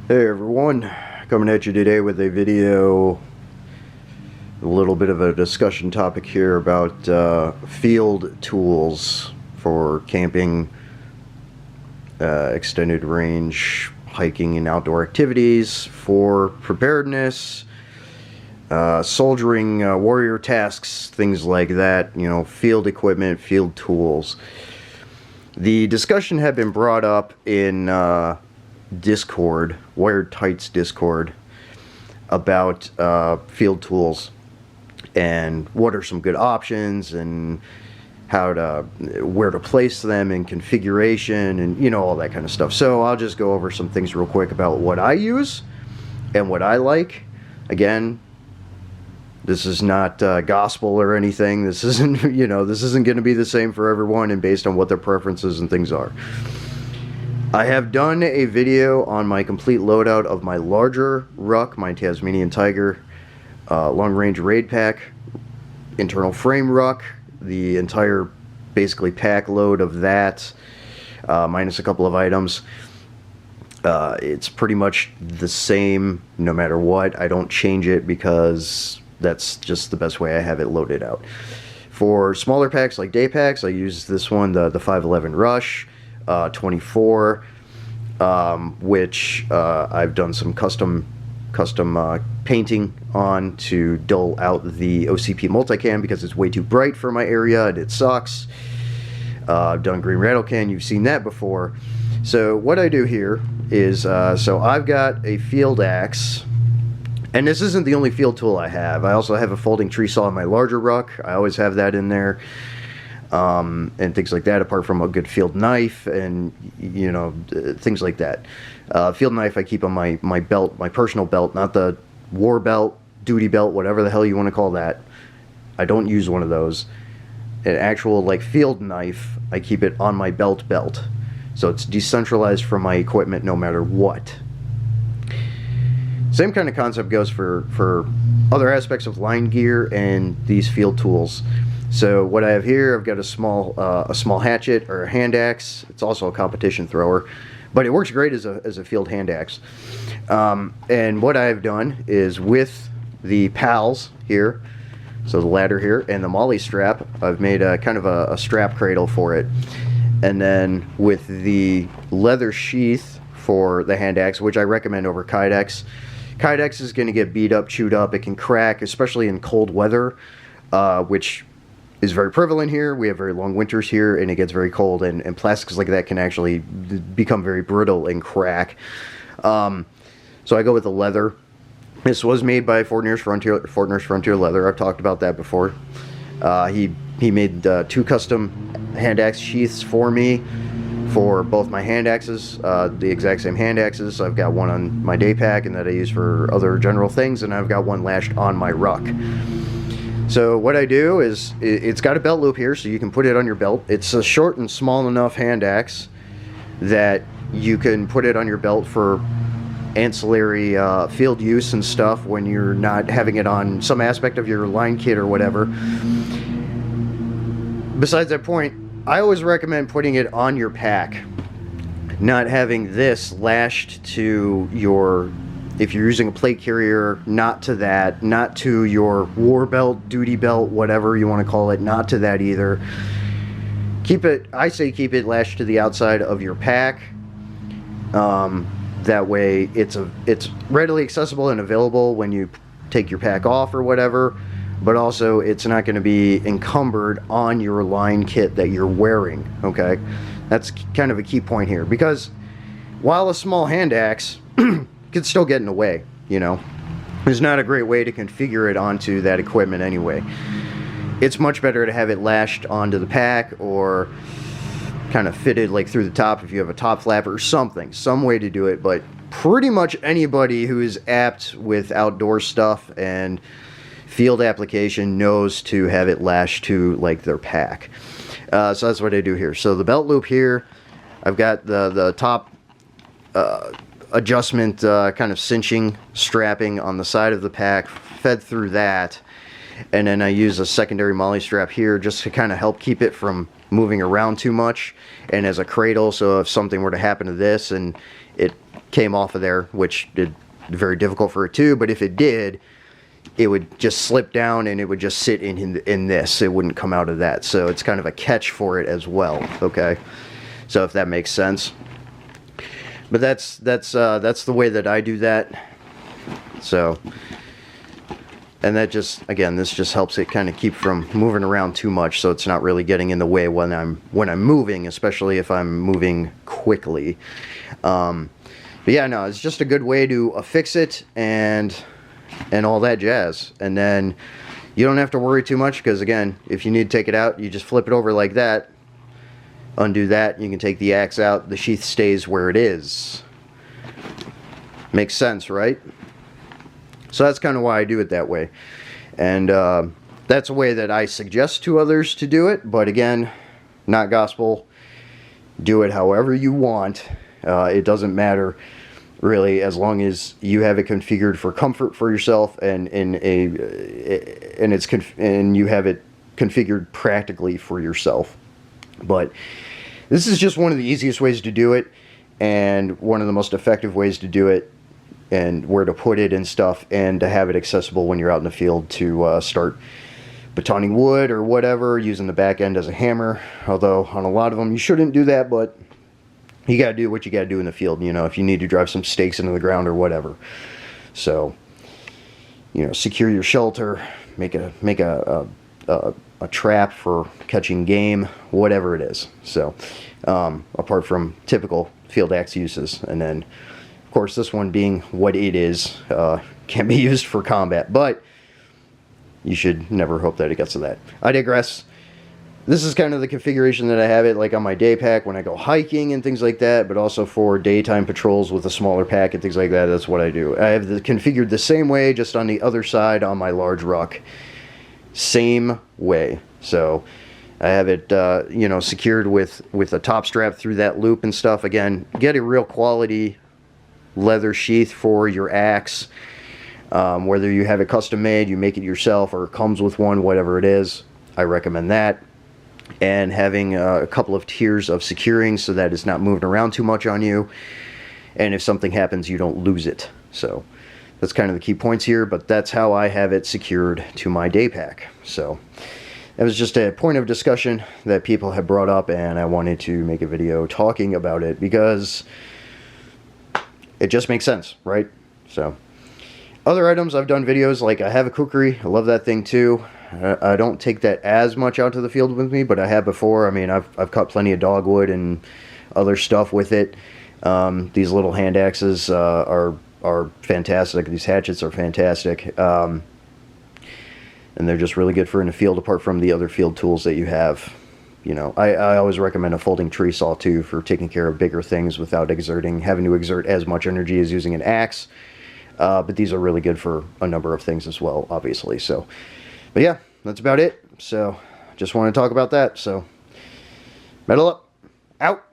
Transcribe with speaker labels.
Speaker 1: Hey everyone, coming at you today with a video, a little bit of a discussion topic here about field tools for camping, extended range hiking and outdoor activities, for preparedness, soldiering, warrior tasks, things like that, you know, field equipment, field tools. The discussion had been brought up in Discord, Wired Tights Discord, about field tools and what are some good options and where to place them in configuration and, you know, all that kind of stuff. So I'll just go over some things real quick about what I use and what I like. Again, this is not gospel or anything. This isn't, you know, this isn't going to be the same for everyone and based on what their preferences and things are. I have done a video on my complete loadout of my larger ruck, my Tasmanian Tiger, long range raid pack, internal frame ruck, the entire basically pack load of that, minus a couple of items. It's pretty much the same no matter what. I don't change it because that's just the best way I have it loaded out. For smaller packs like day packs, I use this one, the 511 Rush. 24, which I've done some custom painting on to dull out the OCP multicam because it's way too bright for my area and it sucks. I've done green rattle can, you've seen that before. So what I do here is, so I've got a field axe, and this isn't the only field tool I have. I also have a folding tree saw in my larger ruck. I always have that in there. And things like that, apart from a good field knife and, you know, things like that. Field knife I keep on my belt, my personal belt, not the war belt, duty belt, whatever the hell you want to call that. I don't use one of those. An actual, like, field knife, I keep it on my belt. So it's decentralized from my equipment no matter what. Same kind of concept goes for other aspects of line gear and these field tools. So what I have here, I've got a small hatchet or a hand axe. It's also a competition thrower, but it works great as a field hand axe. And what I've done is with the pals here, so the ladder here and the molly strap, I've made a kind of a strap cradle for it. And then with the leather sheath for the hand axe, which I recommend over Kydex. Kydex is going to get beat up, chewed up. It can crack, especially in cold weather, which is very prevalent here. We have very long winters here and it gets very cold, and plastics like that can actually become very brittle and crack. So I go with the leather. This was made by Fortner's Frontier Leather. I've talked about that before. He made 2 custom hand axe sheaths for me for both my hand axes, the exact same hand axes. I've got one on my day pack and that I use for other general things, and I've got one lashed on my ruck. So what I do is, it's got a belt loop here so you can put it on your belt. It's a short and small enough hand axe that you can put it on your belt for ancillary field use and stuff when you're not having it on some aspect of your line kit or whatever. Besides that point, I always recommend putting it on your pack, not having this lashed to your, if you're using a plate carrier, not to that, not to your war belt, duty belt, whatever you want to call it, not to that either. Keep it, I say keep it lashed to the outside of your pack. That way it's readily accessible and available when you take your pack off or whatever, but also it's not going to be encumbered on your line kit that you're wearing, okay? That's kind of a key point here, because while a small hand axe could still get in the way, you know. There's not a great way to configure it onto that equipment anyway. It's much better to have it lashed onto the pack or kind of fitted like through the top if you have a top flapper or something, some way to do it. But pretty much anybody who is apt with outdoor stuff and field application knows to have it lashed to like their pack. So that's what I do here. So the belt loop here, I've got the top adjustment kind of cinching strapping on the side of the pack fed through that, and then I use a secondary molly strap here just to kind of help keep it from moving around too much, and as a cradle, so if something were to happen to this and it came off of there, which is very difficult for it too, but if it did, it would just slip down and it would just sit in this. It wouldn't come out of that. So it's kind of a catch for it as well, okay? So if that makes sense. But that's the way that I do that. So, and that just, again, this just helps it kind of keep from moving around too much, so it's not really getting in the way when I'm moving, especially if I'm moving quickly. But yeah, no, it's just a good way to affix it and all that jazz. And then you don't have to worry too much, because again, if you need to take it out, you just flip it over like that, undo that, you can take the axe out, the sheath stays where it is. Makes sense, right? So that's kind of why I do it that way. And that's a way that I suggest to others to do it, but again, not gospel. Do it however you want. It doesn't matter really, as long as you have it configured for comfort for yourself, and you have it configured practically for yourself. But this is just one of the easiest ways to do it, and one of the most effective ways to do it, and where to put it and stuff, and to have it accessible when you're out in the field to start batoning wood or whatever, using the back end as a hammer. Although on a lot of them you shouldn't do that, but you gotta do what you gotta do in the field, you know, if you need to drive some stakes into the ground or whatever. So, you know, secure your shelter, make a trap for catching game, whatever it is. So apart from typical field axe uses. And then of course this one, being what it is, can be used for combat, but you should never hope that it gets to that. I digress. This is kind of the configuration that I have it, like on my day pack when I go hiking and things like that, but also for daytime patrols with a smaller pack and things like that. That's what I do. I have it configured the same way, just on the other side on my large ruck. Same way. So I have it, you know, secured with a top strap through that loop and stuff. Again, get a real quality leather sheath for your axe. Whether you have it custom made, you make it yourself, or it comes with one, whatever it is, I recommend that. And having a couple of tiers of securing so that it's not moving around too much on you, and if something happens, you don't lose it. So that's kind of the key points here, but that's how I have it secured to my day pack. So it was just a point of discussion that people have brought up, and I wanted to make a video talking about it because it just makes sense, right? So other items, I've done videos, like I have a kukri. I love that thing too. I don't take that as much out to the field with me, but I have before. I mean, I've cut plenty of dogwood and other stuff with it. These little hand axes are fantastic. These hatchets are fantastic. And they're just really good for in the field, apart from the other field tools that you have. You know, I always recommend a folding tree saw too, for taking care of bigger things without having to exert as much energy as using an axe. But these are really good for a number of things as well, obviously. So, but yeah, that's about it. So just want to talk about that. So, metal up, out.